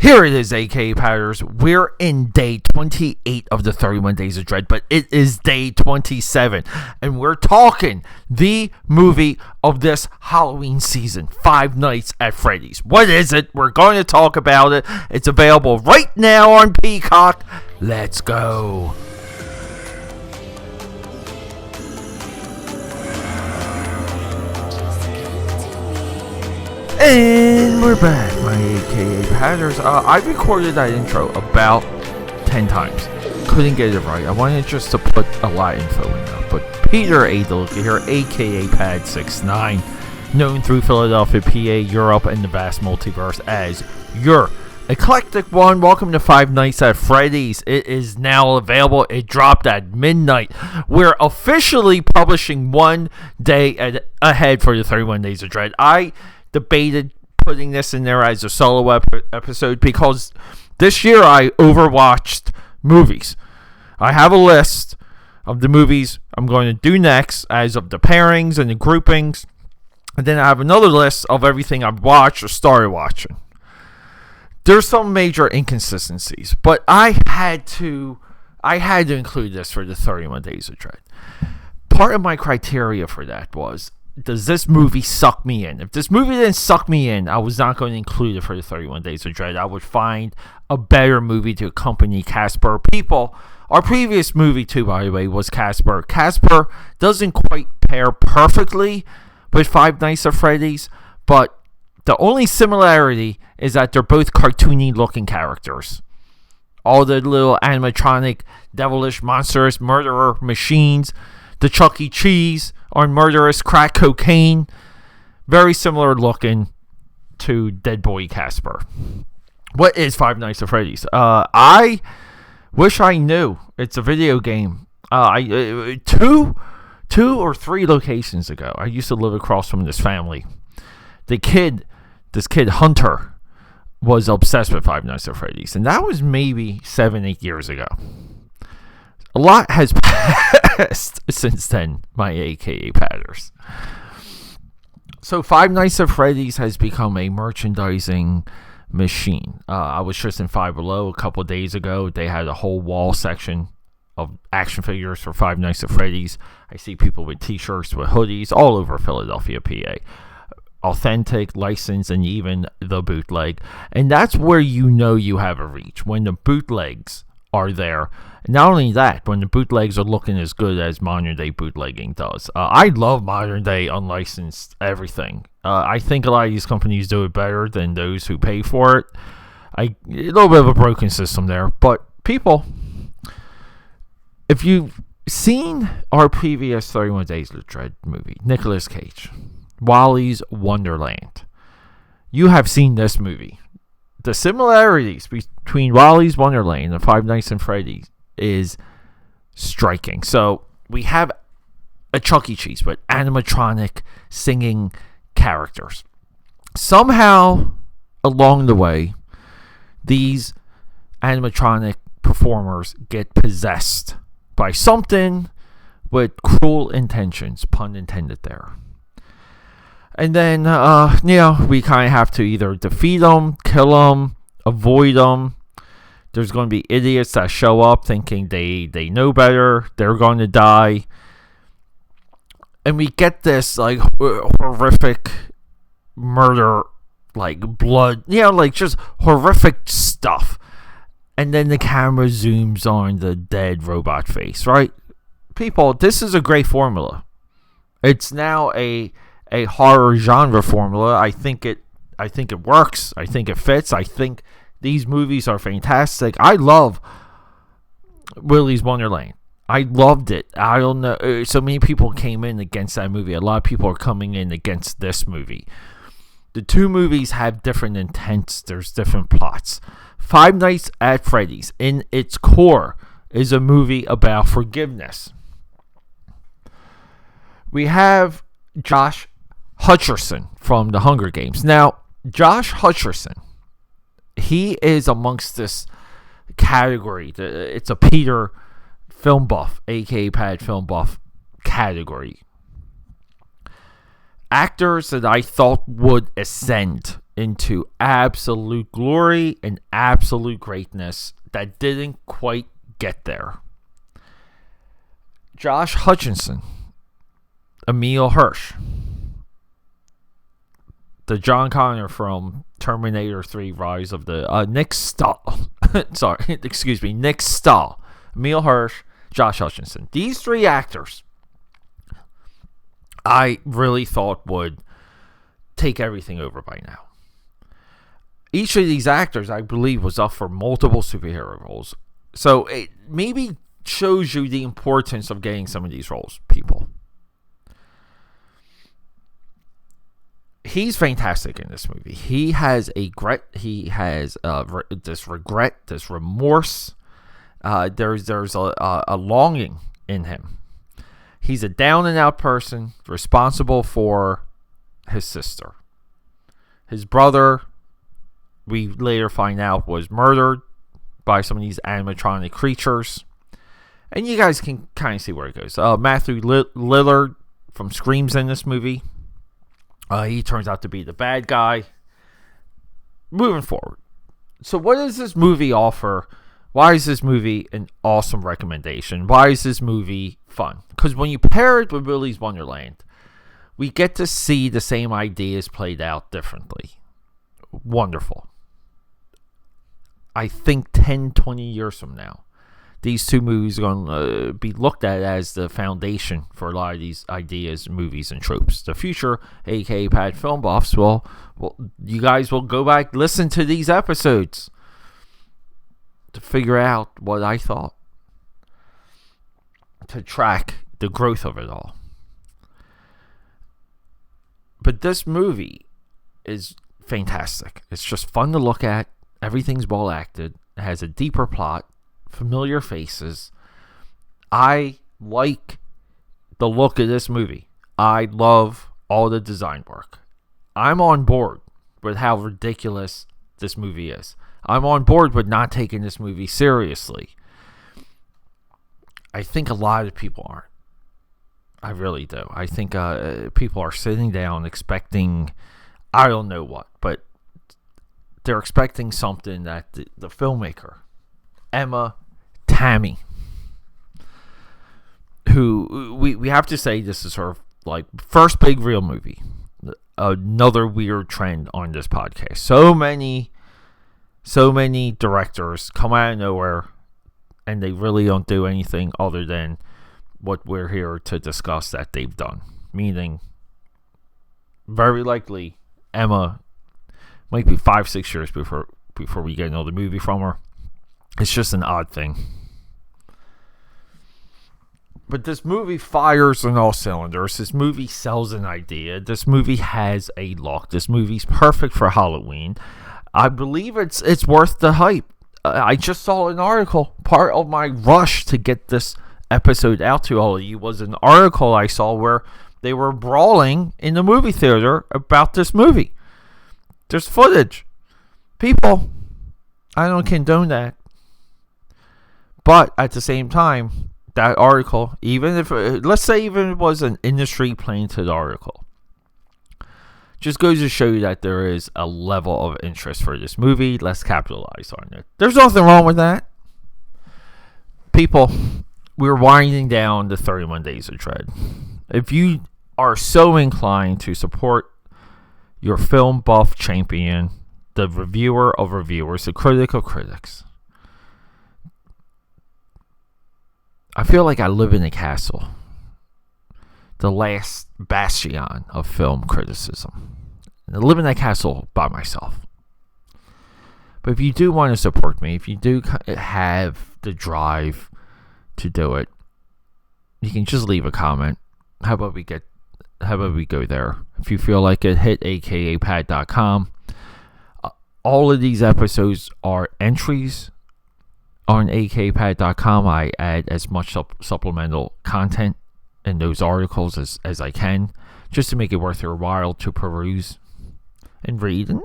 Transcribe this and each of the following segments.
Here it is, AKAPADers. We're in day 28 of the 31 Days of Dread, but it is day 27. And we're talking the movie of this Halloween season, Five Nights at Freddy's. What is it? We're going to talk about it. It's available right now on Peacock. Let's go. And we're back, my AKAPADers. I recorded that intro about 10 times. Couldn't get it right. I wanted just to put a lot of info in there. But Peter Adel here, AKAPAD69, known through Philadelphia, PA, Europe, and the vast multiverse as your eclectic one. Welcome to Five Nights at Freddy's. It is now available. It dropped at midnight. We're officially publishing one day ahead for the 31 Days of Dread. I debated putting this in there as a solo episode because this year I overwatched movies. I have a list of the movies I'm going to do next as of the pairings and the groupings, and then I have another list of everything I've watched or started watching. There's some major inconsistencies, but I had to include this for the 31 Days of Dread. Part of my criteria for that was, does this movie suck me in? If this movie didn't suck me in, I was not going to include it for the 31 Days of Dread. I would find a better movie to accompany Casper. Our previous movie too, by the way, was Casper. Casper doesn't quite pair perfectly with Five Nights at Freddy's, but the only similarity is that they're both cartoony looking characters. All the little animatronic, devilish, monstrous, murderer machines, the Chuck E. Cheese on murderous crack cocaine, very similar looking to Dead Boy Casper. What is Five Nights at Freddy's? I wish I knew. It's a video game. Two or three locations ago, I used to live across from this family. This kid Hunter, was obsessed with Five Nights at Freddy's, and that was maybe 7-8 years ago. A lot has passed since then, my AKAPADers. So Five Nights at Freddy's has become a merchandising machine. I was just in Five Below a couple days ago. They had a whole wall section of action figures for Five Nights at Freddy's. I see people with t-shirts, with hoodies, all over Philadelphia, PA. Authentic, licensed, and even the bootleg. And that's where you know you have a reach, when the bootlegs are there. Not only that, when the bootlegs are looking as good as modern day bootlegging does. I love modern day unlicensed everything. I think a lot of these companies do it better than those who pay for it. A little bit of a broken system there. But people, if you've seen our previous 31 Days of Dread movie, Nicolas Cage, Willy's Wonderland, you have seen this movie. The similarities between Willy's Wonderland and Five Nights at Freddy's is striking. So we have a Chuck E. Cheese with animatronic singing characters. Somehow along the way, these animatronic performers get possessed by something with cruel intentions, pun intended there. And then, we kind of have to either defeat them, kill them, avoid them. There's going to be idiots that show up thinking they know better. They're going to die. And we get this, horrific murder, blood, just horrific stuff. And then the camera zooms on the dead robot face, right? People, this is a great formula. It's now a horror genre formula. I think it works. I think it fits. I think these movies are fantastic. I love Willy's Wonderland. I loved it. I don't know. So many people came in against that movie. A lot of people are coming in against this movie. The two movies have different intents. There's different plots. Five Nights at Freddy's, in its core, is a movie about forgiveness. We have Josh Hutcherson from The Hunger Games. Now, Josh Hutcherson, he is amongst this category. It's a Peter film buff, AKAPAD film buff category. Actors that I thought would ascend into absolute glory and absolute greatness that didn't quite get there. Josh Hutcherson, Emile Hirsch, the John Connor from Terminator 3 Rise of the Nick Stahl. Nick Stahl, Emile Hirsch, Josh Hutcherson. These three actors I really thought would take everything over by now. Each of these actors, I believe, was up for multiple superhero roles. So it maybe shows you the importance of getting some of these roles, people. He's fantastic in this movie. He has this regret, this remorse. There's a longing in him. He's a down and out person responsible for his sister. His brother, we later find out, was murdered by some of these animatronic creatures. And you guys can kind of see where it goes. Matthew Lillard from Scream's in this movie. He turns out to be the bad guy. Moving forward. So what does this movie offer? Why is this movie an awesome recommendation? Why is this movie fun? Because when you pair it with Willy's Wonderland, we get to see the same ideas played out differently. Wonderful. I think 10, 20 years from now, these two movies are going to be looked at as the foundation for a lot of these ideas, movies, and tropes. The future AKAPAD film buffs you guys will go back, listen to these episodes to figure out what I thought, to track the growth of it all. But this movie is fantastic. It's just fun to look at. Everything's well acted. It has a deeper plot. Familiar faces. I like the look of this movie. I love all the design work. I'm on board with how ridiculous this movie is. I'm on board with not taking this movie seriously. I think a lot of people aren't. I really do. I think people are sitting down expecting, I don't know what, but they're expecting something that the filmmaker, Emma Tammy, who we have to say this is her like first big real movie. Another weird trend on this podcast. So many directors come out of nowhere and they really don't do anything other than what we're here to discuss that they've done. Meaning, very likely, Emma might be 5-6 years before we get another movie from her. It's just an odd thing. But this movie fires on all cylinders. This movie sells an idea. This movie has a look. This movie's perfect for Halloween. I believe it's worth the hype. I just saw an article. Part of my rush to get this episode out to all of you was an article I saw where they were brawling in the movie theater about this movie. There's footage. People, I don't condone that. But at the same time, that article, even if it was an industry playing to the article, just goes to show you that there is a level of interest for this movie. Let's capitalize on it. There's nothing wrong with that. People, we're winding down the 31 Days of Dread. If you are so inclined to support your film buff champion, the reviewer of reviewers, the critic of critics, I feel like I live in a castle. The last bastion of film criticism. And I live in that castle by myself. But if you do want to support me, if you do have the drive to do it, you can just leave a comment. How about we go there? If you feel like it, hit AKAPAD.com. All of these episodes are entries on AKAPAD.com. I add as much supplemental content in those articles as I can, just to make it worth your while to peruse and read. And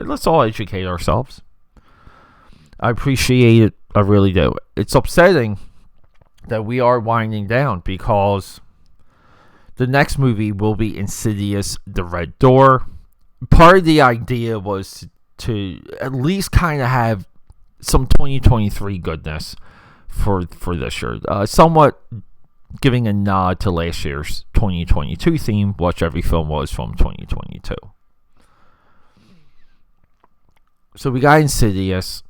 let's all educate ourselves. I appreciate it. I really do. It's upsetting that we are winding down because the next movie will be Insidious: The Red Door. part of the idea was to at least kind of have some 2023 goodness for this year. Somewhat giving a nod to last year's 2022 theme, which every film was from 2022. So we got Insidious.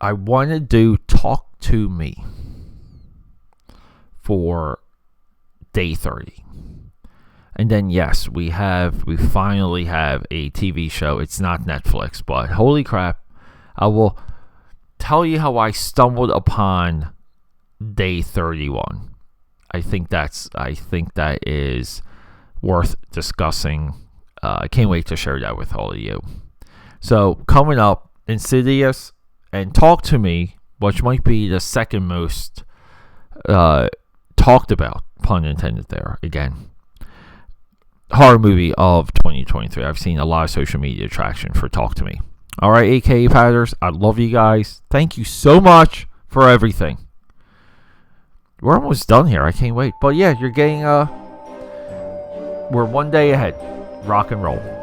I want to do Talk to Me for day 30. And then yes, we finally have a TV show. It's not Netflix, but holy crap, I will tell you how I stumbled upon day 31. I think that is worth discussing. I can't wait to share that with all of you. So coming up, Insidious and Talk to Me, which might be the second most talked about, pun intended there again, horror movie of 2023. I've seen a lot of social media traction for Talk to Me. All right, AKAPADers, I love you guys. Thank you so much for everything. We're almost done here. I can't wait. But yeah, you're getting we're one day ahead. Rock and roll.